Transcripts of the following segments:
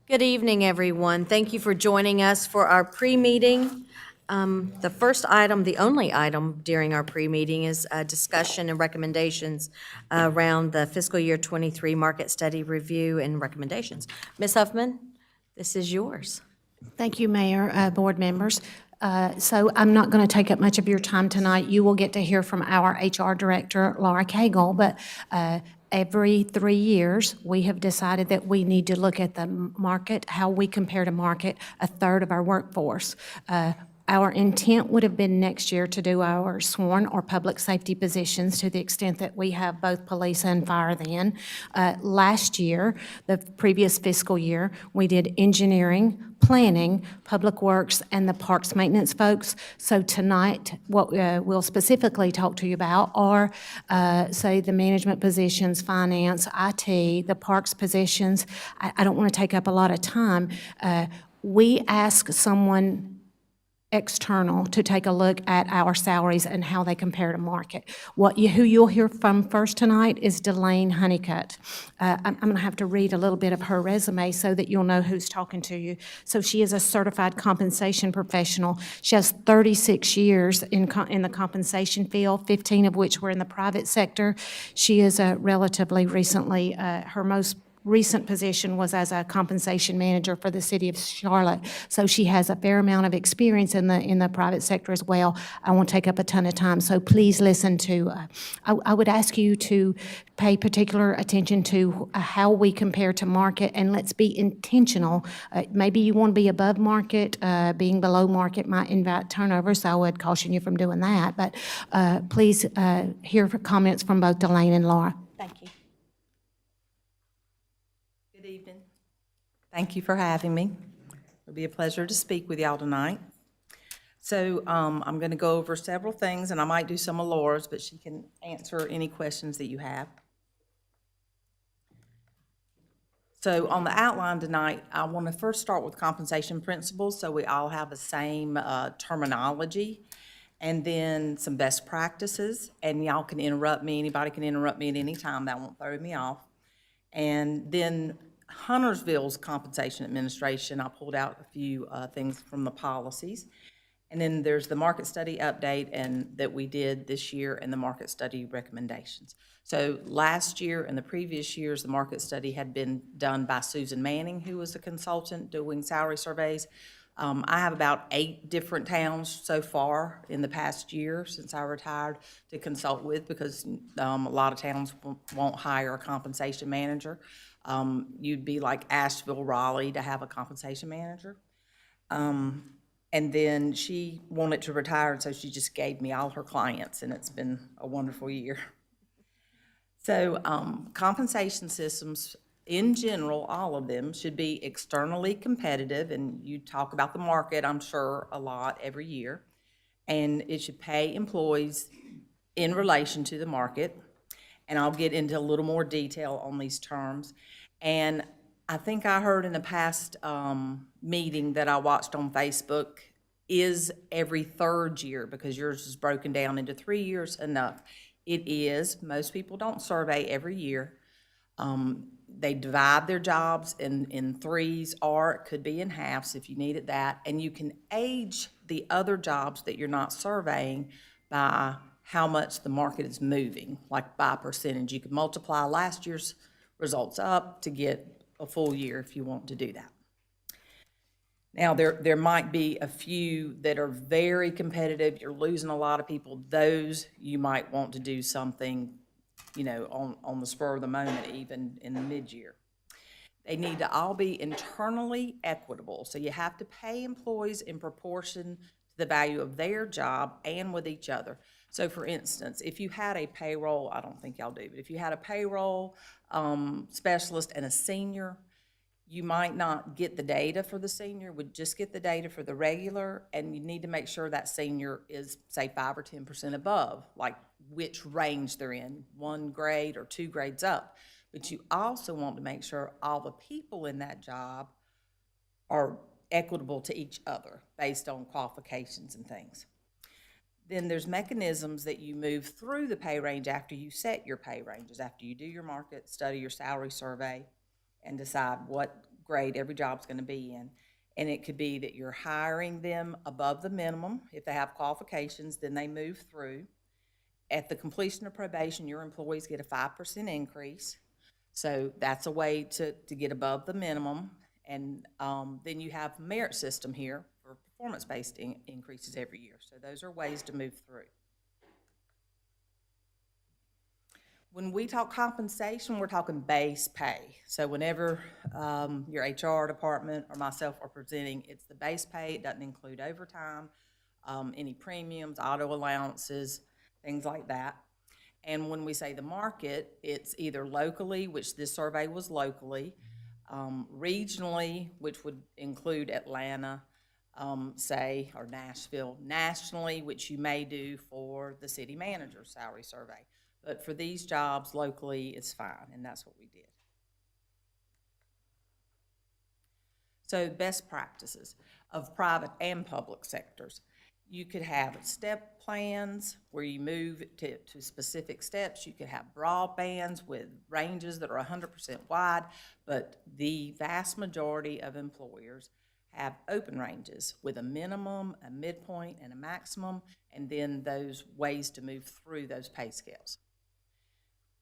Good evening, everyone. Thank you for joining us for our pre-meeting. The first item, the only item during our pre-meeting is a discussion and recommendations around the fiscal year '23 market study review and recommendations. Ms. Huffman, this is yours. Thank you, Mayor, board members. So I'm not going to take up much of your time tonight. You will get to hear from our HR Director, Laura Cagle, but every 3 years, we have decided that we need to look at the market, how we compare to market a third of our workforce. Our intent would have been next year to do our sworn or public safety positions to the extent that we have both police and fire then. Last year, the previous fiscal year, we did engineering, planning, public works, and the parks maintenance folks. So tonight, what we'll specifically talk to you about are, say, the management positions, finance, IT, the parks positions. I don't want to take up a lot of time. We ask someone external to take a look at our salaries and how they compare to market. Who you'll hear from first tonight is Delane Honeycutt. I'm going to have to read a little bit of her resume so that you'll know who's talking to you. So she is a certified compensation professional. She has 36 years in the compensation field, 15 of which were in the private sector. She is relatively recently, her most recent position was as a compensation manager for the city of Charlotte. So she has a fair amount of experience in the private sector as well. I won't take up a ton of time, so please listen to, I would ask you to pay particular attention to how we compare to market, and let's be intentional. Maybe you want to be above market, being below market might invite turnover, so I would caution you from doing that. But please hear comments from both Delane and Laura. Thank you. Good evening. Thank you for having me. It'll be a pleasure to speak with y'all tonight. So I'm going to go over several things, and I might do some of Laura's, but she can answer any questions that you have. So on the outline tonight, I want to first start with compensation principles so we all have the same terminology, and then some best practices, and y'all can interrupt me. Anybody can interrupt me at any time. That won't throw me off. And then Huntersville's compensation administration, I pulled out a few things from the policies. And then there's the market study update and that we did this year and the market study recommendations. So last year and the previous years, the market study had been done by Susan Manning, who was a consultant doing salary surveys. I have about 8 different towns so far in the past year since I retired to consult with, because a lot of towns won't hire a compensation manager. You'd be like Asheville, Raleigh to have a compensation manager. And then she wanted to retire, and so she just gave me all her clients, and it's been a wonderful year. So compensation systems, in general, all of them should be externally competitive, and you talk about the market, I'm sure, a lot every year, and it should pay employees in relation to the market, and I'll get into a little more detail on these terms. And I think I heard in the past meeting that I watched on Facebook, is every 3rd year, because yours is broken down into 3 years enough? It is. Most people don't survey every year. They divide their jobs in 3s, or it could be in halves if you needed that. And you can age the other jobs that you're not surveying by how much the market is moving, like by percentage. You can multiply last year's results up to get a full year if you want to do that. Now, there might be a few that are very competitive. You're losing a lot of people. Those you might want to do something, you know, on the spur of the moment, even in the mid-year. They need to all be internally equitable. So you have to pay employees in proportion to the value of their job and with each other. So for instance, if you had a payroll, I don't think y'all do, but if you had a payroll specialist and a senior, you might not get the data for the senior, would just get the data for the regular, and you need to make sure that senior is, say, 5 or 10% above, like which range they're in, 1 grade or 2 grades up. But you also want to make sure all the people in that job are equitable to each other based on qualifications and things. Then there's mechanisms that you move through the pay range after you set your pay ranges, after you do your market study, your salary survey, and decide what grade every job's gonna be in. And it could be that you're hiring them above the minimum. If they have qualifications, then they move through. At the completion of probation, your employees get a 5% increase. So that's a way to get above the minimum. And then you have merit system here for performance-based increases every year. So those are ways to move through. When we talk compensation, we're talking base pay. So whenever your HR department or myself are presenting, it's the base pay. It doesn't include overtime, any premiums, auto allowances, things like that. And when we say the market, it's either locally, which this survey was locally, regionally, which would include Atlanta, say, or Nashville, nationally, which you may do for the city manager's salary survey. But for these jobs, locally, it's fine, and that's what we did. So best practices of private and public sectors. You could have step plans where you move to specific steps. You could have broadbands with ranges that are 100% wide, but the vast majority of employers have open ranges with a minimum, a midpoint, and a maximum, and then those ways to move through those pay scales.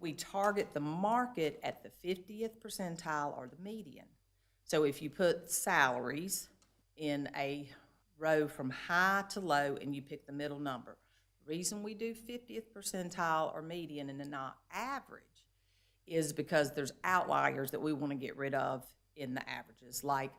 We target the market at the 50th percentile or the median. So if you put salaries in a row from high to low and you pick the middle number, the reason we do 50th percentile or median and not average is because there's outliers that we want to get rid of in the averages. Like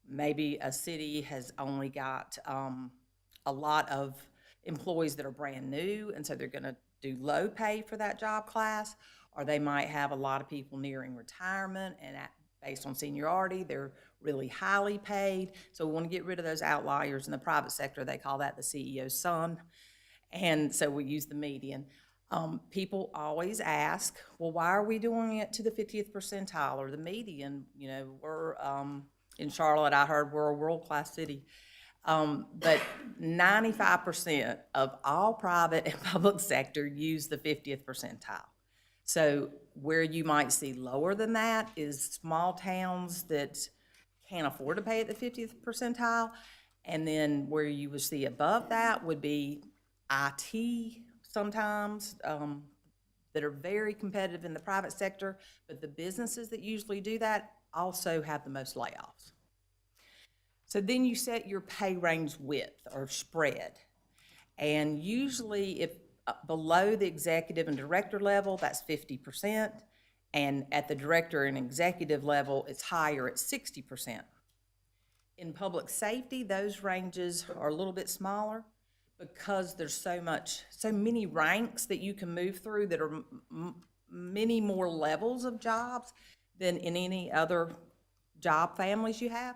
maybe a city has only got a lot of employees that are brand new, and so they're going to do low pay for that job class, or they might have a lot of people nearing retirement, and based on seniority, they're really highly paid. So we want to get rid of those outliers. In the private sector, they call that the CEO's son, and so we use the median. People always ask, well, why are we doing it to the 50th percentile or the median? You know, we're in Charlotte, I heard we're a world-class city. But 95% of all private and public sector use the 50th percentile. So where you might see lower than that is small towns that can't afford to pay at the 50th percentile. And then where you would see above that would be IT sometimes, that are very competitive in the private sector, but the businesses that usually do that also have the most layoffs. So then you set your pay range width or spread. And usually if below the executive and director level, that's 50%. And at the director and executive level, it's higher at 60%. In public safety, those ranges are a little bit smaller because there's so many ranks that you can move through that are many more levels of jobs than in any other job families you have.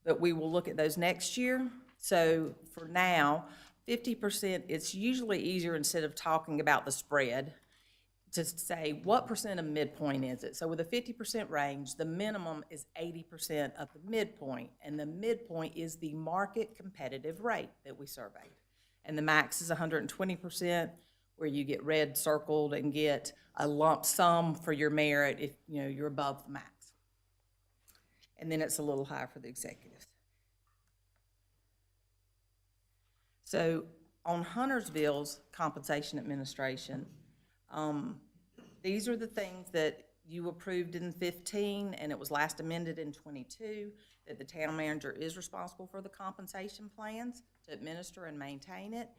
But we will look at those next year. So for now, 50%, it's usually easier instead of talking about the spread to say what percent of midpoint is it. So with a 50% range, the minimum is 80% of the midpoint, and the midpoint is the market competitive rate that we surveyed. And the max is 120%, where you get red circled and get a lump sum for your merit if you're above the max. And then it's a little higher for the executives. So on Huntersville's compensation administration, these are the things that you approved in 15, and it was last amended in 22, that the town manager is responsible for the compensation plans to administer and maintain it.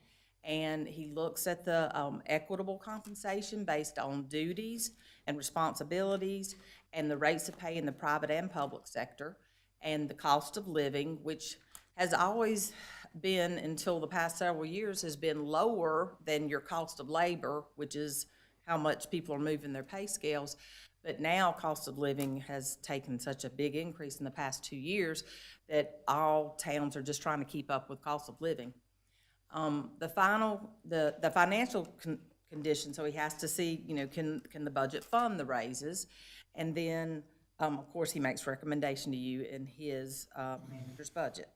And he looks at the equitable compensation based on duties and responsibilities and the rates of pay in the private and public sector and the cost of living, which has always been, until the past several years, has been lower than your cost of labor, which is how much people are moving their pay scales. But now cost of living has taken such a big increase in the past 2 years that all towns are just trying to keep up with cost of living. The financial condition, so he has to see, can the budget fund the raises? And then, of course, he makes recommendation to you in his manager's budget.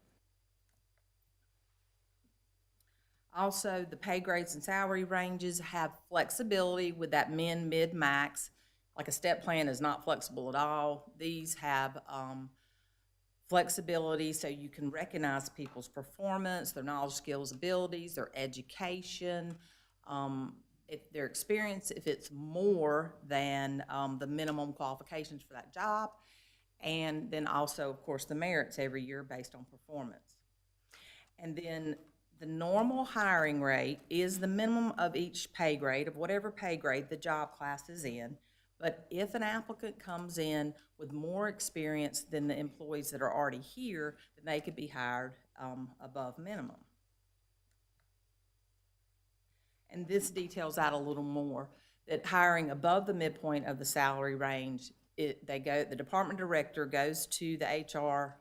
Also, the pay grades and salary ranges have flexibility with that min, mid, max. like a step plan is not flexible at all. These have flexibility so you can recognize people's performance, their knowledge, skills, abilities, their education, if their experience, if it's more than the minimum qualifications for that job, and then also, of course, the merits every year based on performance. And then the normal hiring rate is the minimum of each pay grade, of whatever pay grade the job class is in. But if an applicant comes in with more experience than the employees that are already here, then they could be hired above minimum. And this details out a little more, that hiring above the midpoint of the salary range, the department director goes to the HR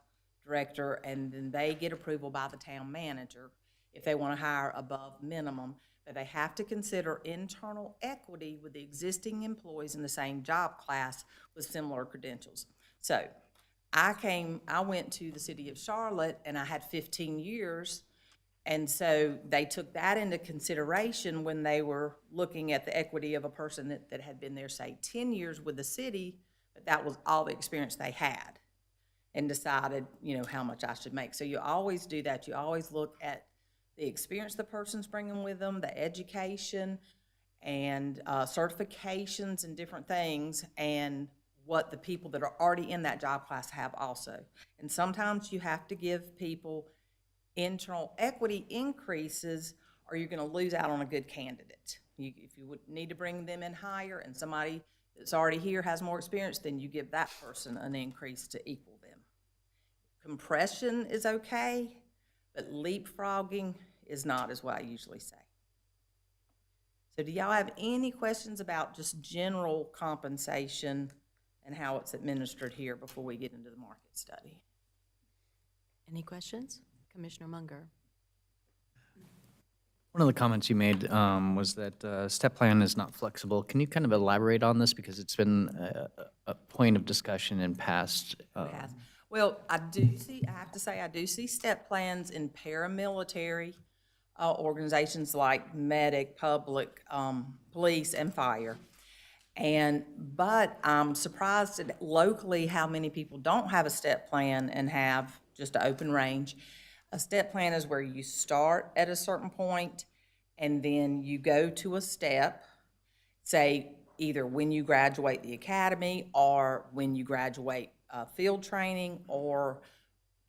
director, and then they get approval by the town manager if they want to hire above minimum. But they have to consider internal equity with the existing employees in the same job class with similar credentials. So I went to the city of Charlotte, and I had 15 years, and so they took that into consideration when they were looking at the equity of a person that had been there, say, 10 years with the city, but that was all the experience they had, and decided, how much I should make. So you always do that. You always look at the experience the person's bringing with them, the education, and certifications and different things, and what the people that are already in that job class have also. And sometimes you have to give people internal equity increases, or you're going to lose out on a good candidate. If you would need to bring them in higher and somebody that's already here has more experience, then you give that person an increase to equal them. Compression is okay, but leapfrogging is not, is what I usually say. So do y'all have any questions about just general compensation and how it's administered here before we get into the market study? Any questions? Commissioner Munger. One of the comments you made was that step plan is not flexible. Can you kind of elaborate on this? Because it's been a point of discussion in past. Well, I have to say, I do see step plans in paramilitary organizations like medic, public, police, and fire. But I'm surprised at locally how many people don't have a step plan and have just an open range. A step plan is where you start at a certain point and then you go to a step, say either when you graduate the academy or when you graduate field training, or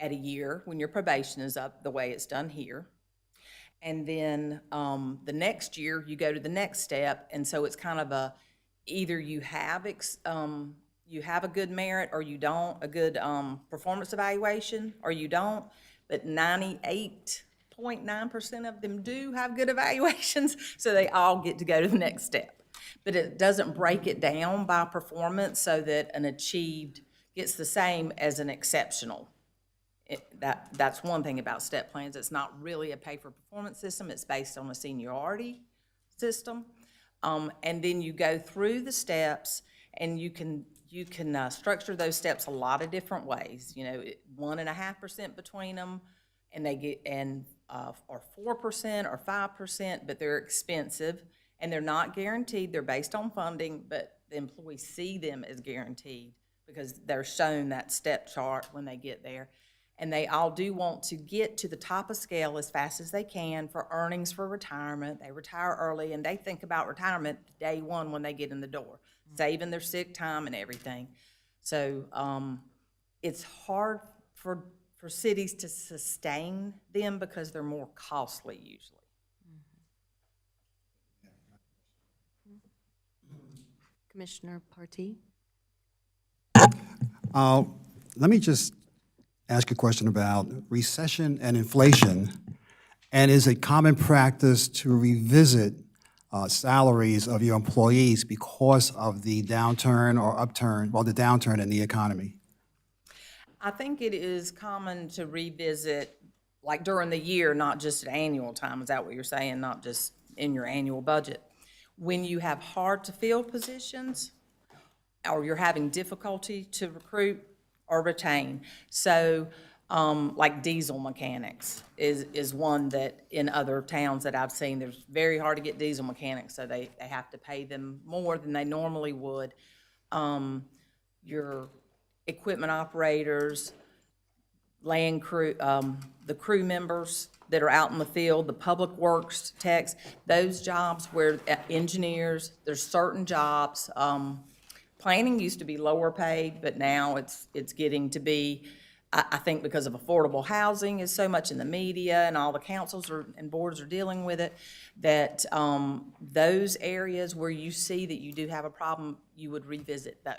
at a year when your probation is up, the way it's done here. And then the next year you go to the next step, and so it's kind of either you have a good merit or you don't, a good performance evaluation, or you don't. But 98.9% of them do have good evaluations, so they all get to go to the next step. But it doesn't break it down by performance so that an achieved gets the same as an exceptional. That's one thing about step plans. It's not really a pay-for-performance system. It's based on a seniority system. And then you go through the steps, and you can structure those steps a lot of different ways. 1.5% between them, and they get or 4% or 5%, but they're expensive and they're not guaranteed. They're based on funding, but the employees see them as guaranteed because they're shown that step chart when they get there. And they all do want to get to the top of scale as fast as they can for earnings for retirement. They retire early, and they think about retirement day one when they get in the door, saving their sick time and everything. So it's hard for cities to sustain them because they're more costly usually. Commissioner Partee? Let me just ask a question about recession and inflation. And is it common practice to revisit salaries of your employees because of the downturn or upturn, the downturn in the economy? I think it is common to revisit, like during the year, not just at annual time. Is that what you're saying? Not just in your annual budget. When you have hard-to-fill positions, or you're having difficulty to recruit or retain. So like diesel mechanics is one that in other towns that I've seen, there's very hard to get diesel mechanics, so they have to pay them more than they normally would. your equipment operators, land crew, the crew members that are out in the field, the public works techs, those jobs where engineers, there's certain jobs. Planning used to be lower paid, but now it's getting to be, I think because of affordable housing is so much in the media and all the councils and boards are dealing with it, that those areas where you see that you do have a problem, you would revisit those.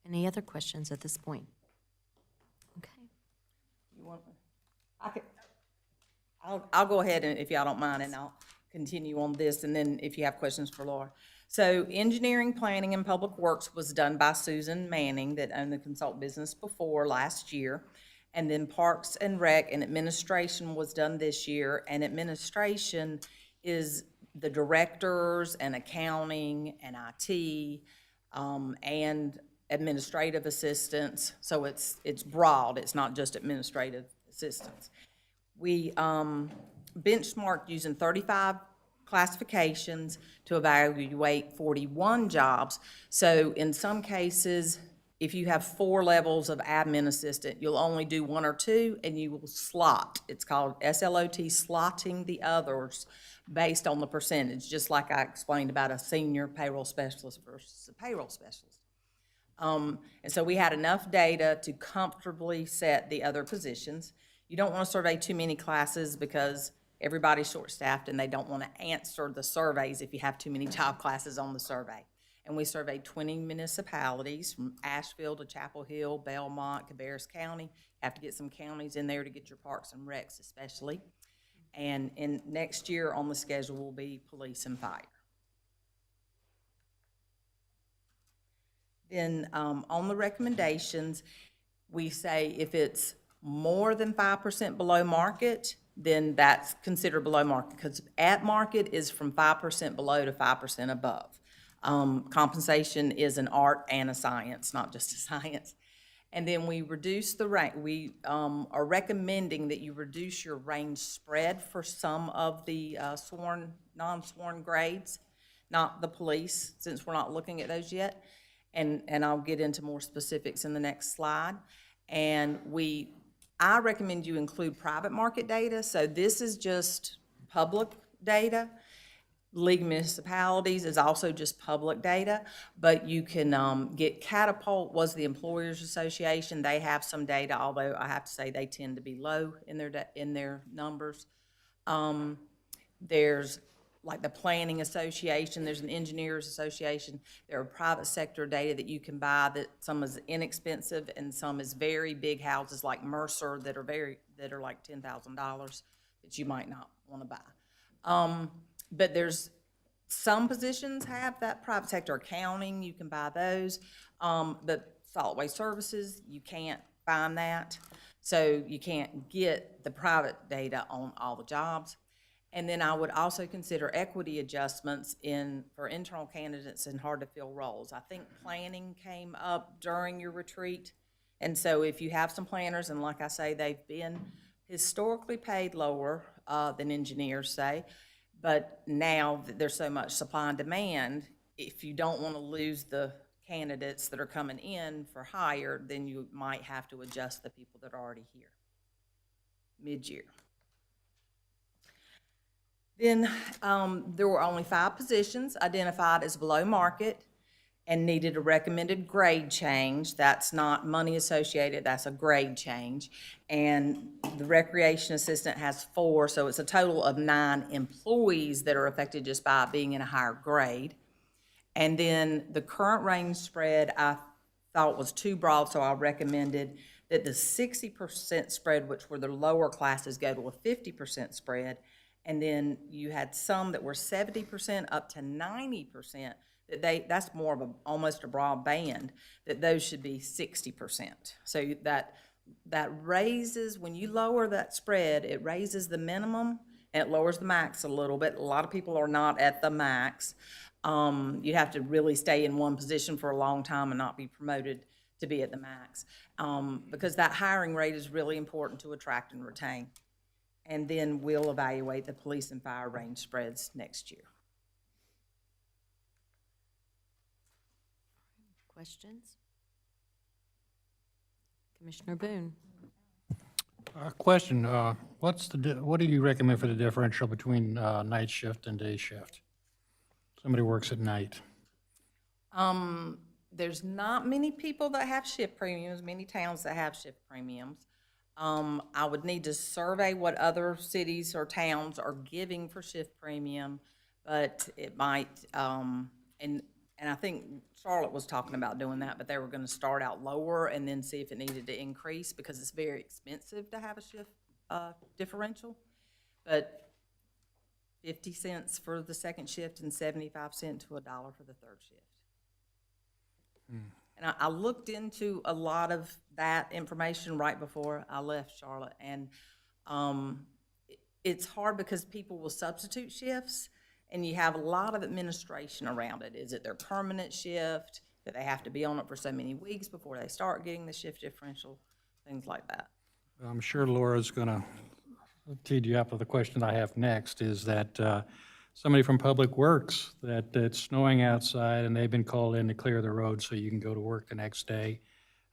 Any other questions at this point? Okay. You want, I'll go ahead and, if y'all don't mind, and I'll continue on this, and then if you have questions for Laura. So engineering, planning, and public works was done by Susan Manning that owned the consult business before last year. And then parks and rec and administration was done this year, and administration is the directors and accounting and IT, and administrative assistants, so it's broad, it's not just administrative assistants. We benchmarked using 35 classifications to evaluate 41 jobs. So in some cases, if you have 4 levels of admin assistant, you'll only do 1 or 2, and you will slot. It's called SLOT, slotting the others based on the percentage, just like I explained about a senior payroll specialist versus a payroll specialist. And so we had enough data to comfortably set the other positions. You don't want to survey too many classes because everybody's short-staffed and they don't want to answer the surveys if you have too many job classes on the survey. And we surveyed 20 municipalities from Asheville to Chapel Hill, Belmont, Cabarrus County. Have to get some counties in there to get your parks and recs especially. And in next year on the schedule will be police and fire. Then on the recommendations, we say if it's more than 5% below market, then that's considered below market, because at market is from 5% below to 5% above. Compensation is an art and a science, not just a science. And then we reduce the range. We are recommending that you reduce your range spread for some of the sworn, non-sworn grades, not the police, since we're not looking at those yet. And I'll get into more specifics in the next slide. And I recommend you include private market data. So this is just public data. League of Municipalities is also just public data, but you can get Catapult was the Employers Association. They have some data, although I have to say they tend to be low in their numbers. There's like the Planning Association, there's an Engineers Association. There are private sector data that you can buy that some is inexpensive and some is very big houses like Mercer that are like $10,000 that you might not want to buy. But there's some positions have that private sector accounting, you can buy those. But solid waste services, you can't find that. So you can't get the private data on all the jobs. And then I would also consider equity adjustments for internal candidates in hard-to-fill roles. I think planning came up during your retreat. And so if you have some planners, and like I say, they've been historically paid lower than engineers, say, but now that there's so much supply and demand, if you don't want to lose the candidates that are coming in for hire, then you might have to adjust the people that are already here mid-year. Then there were only 5 positions identified as below market and needed a recommended grade change. That's not money associated, that's a grade change. And the recreation assistant has 4, so it's a total of 9 employees that are affected just by being in a higher grade. And then the current range spread I thought was too broad, so I recommended that the 60% spread, which were the lower classes, go to a 50% spread. And then you had some that were 70% up to 90%, that's more of almost a broad band, that those should be 60%. So that raises, when you lower that spread, it raises the minimum and it lowers the max a little bit. A lot of people are not at the max. You have to really stay in one position for a long time and not be promoted to be at the max, because that hiring rate is really important to attract and retain. And then we'll evaluate the police and fire range spreads next year. Questions? Commissioner Boone? Question, what do you recommend for the differential between night shift and day shift? Somebody works at night. There's not many people that have shift premiums, many towns that have shift premiums. I would need to survey what other cities or towns are giving for shift premium, but it might, and I think Charlotte was talking about doing that, but they were gonna start out lower and then see if it needed to increase, because it's very expensive to have a shift, differential. But 50 cents for the second shift and 75 cents to $1 for the third shift. And I looked into a lot of that information right before I left Charlotte, and it's hard because people will substitute shifts, and you have a lot of administration around it. Is it their permanent shift? Do they have to be on it for so many weeks before they start getting the shift differential? Things like that. I'm sure Laura's going to tee you up with the question I have next, is that somebody from Public Works, that it's snowing outside and they've been called in to clear the road so you can go to work the next day.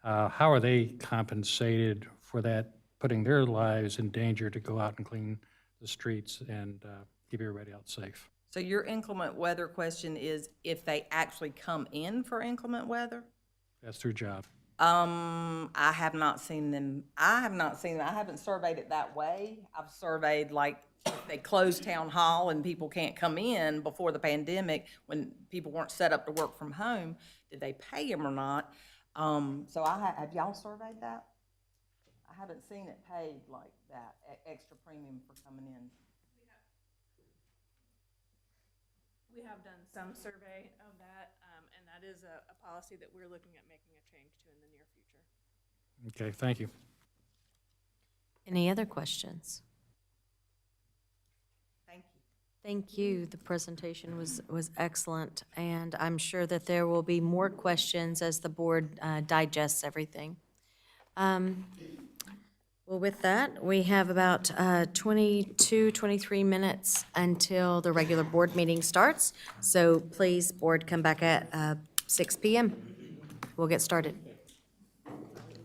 How are they compensated for that, putting their lives in danger to go out and clean the streets and keep everybody out safe? So your inclement weather question is if they actually come in for inclement weather? That's their job. I have not seen them. I haven't surveyed it that way. I've surveyed, like, if they closed town hall and people can't come in before the pandemic, when people weren't set up to work from home, did they pay them or not? So have y'all surveyed that? I haven't seen it paid like that, extra premium for coming in. We have done some survey of that, and that is a policy that we're looking at making a change to in the near future. Okay, thank you. Any other questions? Thank you. Thank you. The presentation was excellent, and I'm sure that there will be more questions as the board digests everything. Well, with that, we have about 22, 23 minutes until the regular board meeting starts. So please, board, come back at 6 p.m. We'll get started.